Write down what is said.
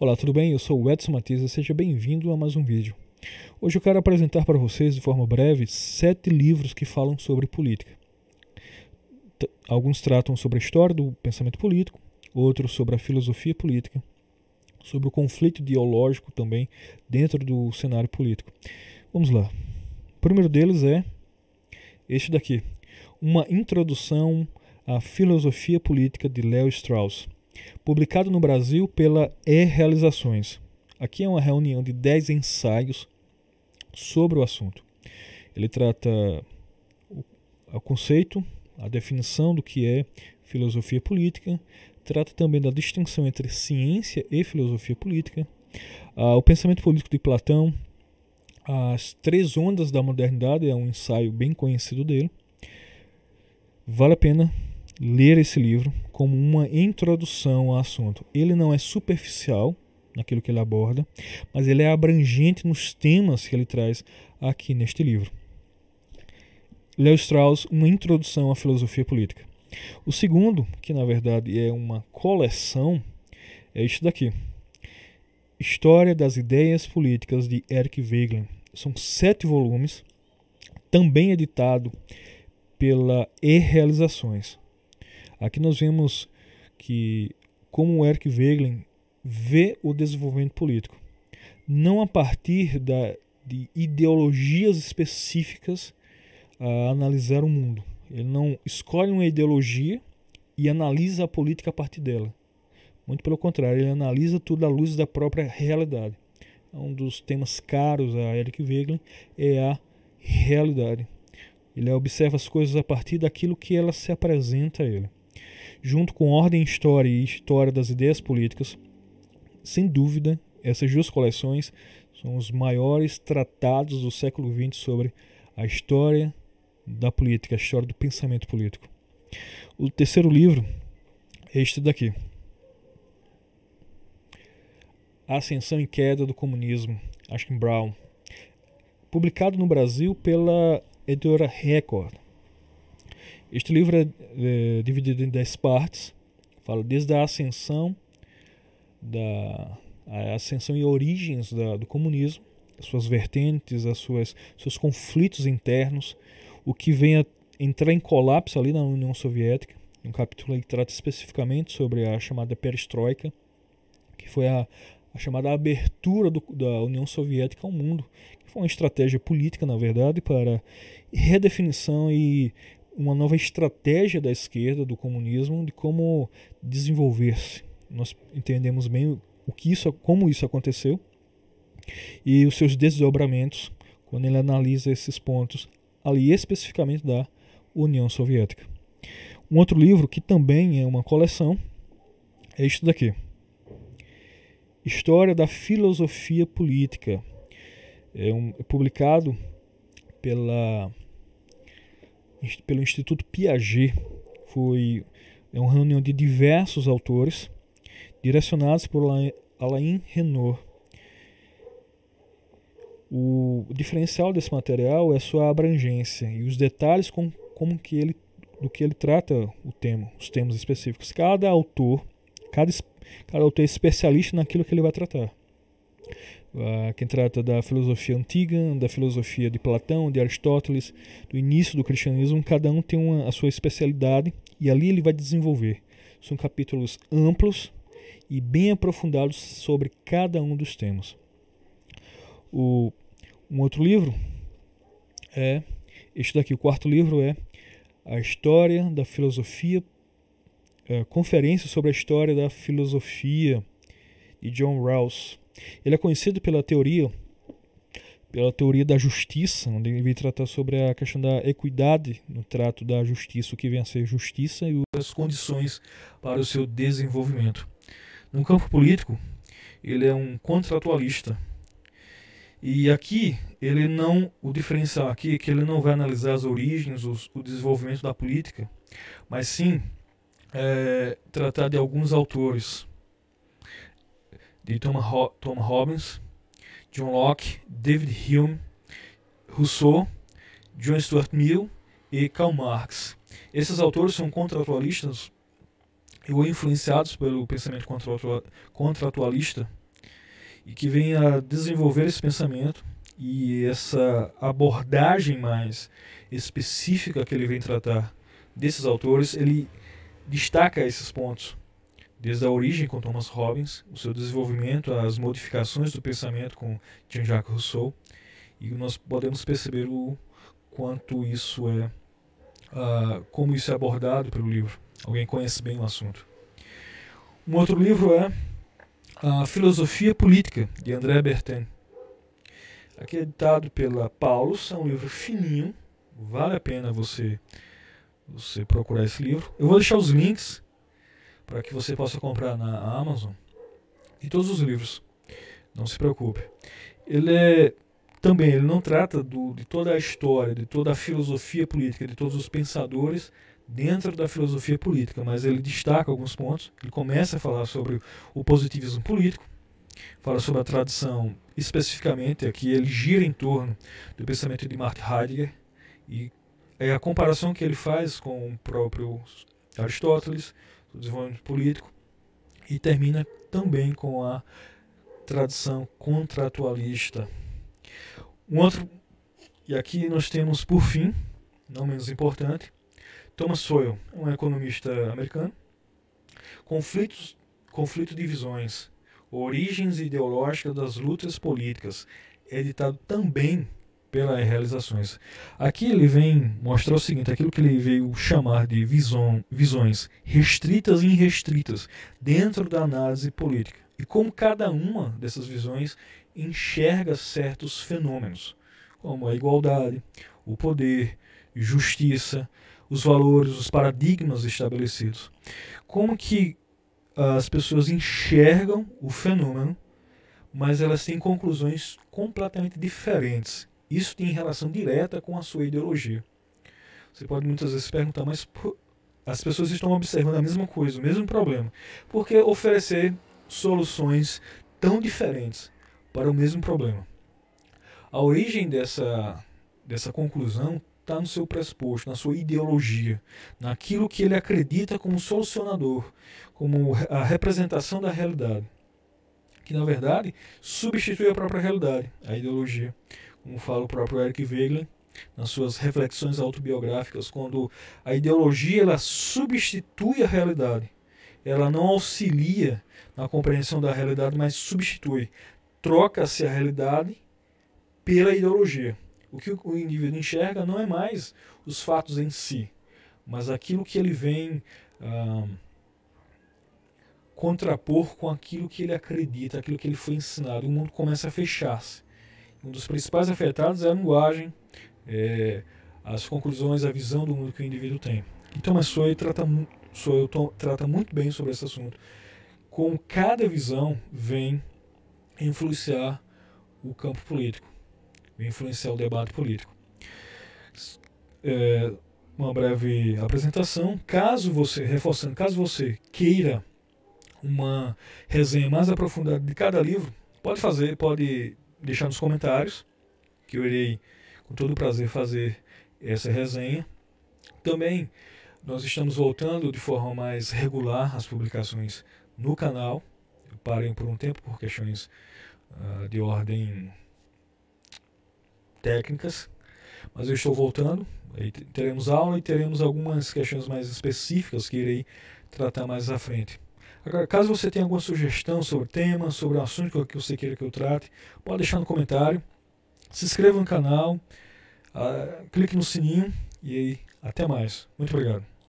Olá, tudo bem? Eu sou o Edson Matias e seja bem-vindo a mais um vídeo. Hoje eu quero apresentar para vocês, de forma breve, 7 livros que falam sobre política. Alguns tratam sobre a história do pensamento político, outros sobre a filosofia política, sobre o conflito ideológico também dentro do cenário político. Vamos lá. O primeiro deles é este daqui, Uma Introdução à Filosofia Política de Léo Strauss, publicado no Brasil pela E-Realizações. Aqui é uma reunião de 10 ensaios sobre o assunto. Ele trata o conceito, a definição do que é filosofia política, trata também da distinção entre ciência e filosofia política, o pensamento político de Platão, as 3 ondas da modernidade, é um ensaio bem conhecido dele. Vale a pena ler esse livro como uma introdução ao assunto. Ele não é superficial naquilo que ele aborda, mas ele é abrangente nos temas que ele traz aqui neste livro. Léo Strauss, Uma Introdução à Filosofia Política. O segundo, que na verdade é uma coleção, é este daqui, História das Ideias Políticas de Eric Wegelin. São 7 volumes, também editado pela E-Realizações. Aqui nós vemos que como o Eric Wegelin vê o desenvolvimento político, não a partir de ideologias específicas a analisar o mundo. Ele não escolhe uma ideologia e analisa a política a partir dela. Muito pelo contrário, ele analisa tudo à luz da própria realidade. Um dos temas caros a Eric Wegelin é a realidade. Ele observa as coisas a partir daquilo que ela se apresenta a ele. Junto com Ordem, História e História das Ideias Políticas, sem dúvida, essas 2 coleções são os maiores tratados do século XX sobre a história da política, a história do pensamento político. O terceiro livro é este daqui, A Ascensão e Queda do Comunismo, Ashkin Brown, publicado no Brasil pela editora Record. Este livro é dividido em 10 partes, fala desde a ascensão e origens do comunismo, as suas vertentes, seus conflitos internos, o que vem a entrar em colapso ali na União Soviética. Um capítulo que trata especificamente sobre a chamada perestroika, que foi a chamada abertura da União Soviética ao mundo, que foi uma estratégia política, na verdade, para redefinição e uma nova estratégia da esquerda, do comunismo, de como desenvolver-se. Nós entendemos bem como isso aconteceu e os seus desdobramentos quando ele analisa esses pontos ali especificamente da União Soviética. Um outro livro que também é uma coleção é este daqui, História da Filosofia Política. É publicado pelo Instituto Piaget. É uma reunião de diversos autores, direcionados por Alain Renaud. O diferencial desse material é a sua abrangência e os detalhes do que ele trata os temas específicos. Cada autor é especialista naquilo que ele vai tratar. Quem trata da filosofia antiga, da filosofia de Platão, de Aristóteles, do início do cristianismo, cada um tem a sua especialidade e ali ele vai desenvolver. São capítulos amplos e bem aprofundados sobre cada um dos temas. Um outro livro é este daqui, o quarto livro é A História da Filosofia, Conferência sobre a História da Filosofia, de John Rawls. Ele é conhecido pela teoria da justiça, onde ele vai tratar sobre a questão da equidade no trato da justiça, o que vem a ser justiça e as condições para o seu desenvolvimento. No campo político, ele é um contratualista. E aqui, o diferencial aqui é que ele não vai analisar as origens, o desenvolvimento da política, mas sim tratar de alguns autores, de Thomas Hobbes, John Locke, David Hume, Rousseau, John Stuart Mill e Karl Marx. Esses autores são contratualistas ou influenciados pelo pensamento contratualista e que vem a desenvolver esse pensamento e essa abordagem mais específica que ele vem tratar desses autores. Ele destaca esses pontos, desde a origem com Thomas Hobbes, o seu desenvolvimento, as modificações do pensamento com Jean-Jacques Rousseau, e nós podemos perceber o quanto isso é, como isso é abordado pelo livro. Alguém conhece bem o assunto. Um outro livro é A Filosofia Política, de André Bertin. Aqui é editado pela Paulus, é um livro fininho, vale a pena você procurar esse livro. Eu vou deixar os links para que você possa comprar na Amazon e todos os livros, não se preocupe. Ele não trata de toda a história, de toda a filosofia política, de todos os pensadores dentro da filosofia política, mas ele destaca alguns pontos. Ele começa a falar sobre o positivismo político, fala sobre a tradição, especificamente aqui ele gira em torno do pensamento de Martin Heidegger, e é a comparação que ele faz com o próprio Aristóteles, o desenvolvimento político, e termina também com a tradição contratualista. Um outro, e aqui nós temos por fim, não menos importante, Thomas Sowell, um economista americano. Conflito de visões, origens ideológicas das lutas políticas, editado também pela Realizações. Aqui ele vem mostrar o seguinte, aquilo que ele veio chamar de visões restritas e irrestritas dentro da análise política, e como cada uma dessas visões enxerga certos fenômenos, como a igualdade, o poder, justiça, os valores, os paradigmas estabelecidos. Como que as pessoas enxergam o fenômeno, mas elas têm conclusões completamente diferentes. Isso tem relação direta com a sua ideologia. Você pode muitas vezes perguntar, mas as pessoas estão observando a mesma coisa, o mesmo problema. Por que oferecer soluções tão diferentes para o mesmo problema? A origem dessa conclusão está no seu pressuposto, na sua ideologia, naquilo que ele acredita como solucionador, como a representação da realidade, que na verdade substitui a própria realidade, a ideologia. Como fala o próprio Eric Wegelin nas suas reflexões autobiográficas, quando a ideologia ela substitui a realidade, ela não auxilia na compreensão da realidade, mas substitui. Troca-se a realidade pela ideologia. O que o indivíduo enxerga não é mais os fatos em si, mas aquilo que ele vem contrapor com aquilo que ele acredita, aquilo que ele foi ensinado. O mundo começa a fechar-se. Um dos principais afetados é a linguagem, as conclusões, a visão do mundo que o indivíduo tem. Então, mas Sowell trata muito bem sobre esse assunto. Com cada visão vem influenciar o campo político, vem influenciar o debate político. Uma breve apresentação. Caso você queira uma resenha mais aprofundada de cada livro, pode deixar nos comentários, que eu irei com todo prazer fazer essa resenha. Também nós estamos voltando de forma mais regular as publicações no canal. Eu parei por um tempo por questões de ordem técnicas, mas eu estou voltando. Aí teremos aula e teremos algumas questões mais específicas que irei tratar mais à frente. Agora, caso você tenha alguma sugestão sobre o tema, sobre o assunto que você queira que eu trate, pode deixar no comentário. Se inscreva no canal, clique no sininho e aí, até mais. Muito obrigado.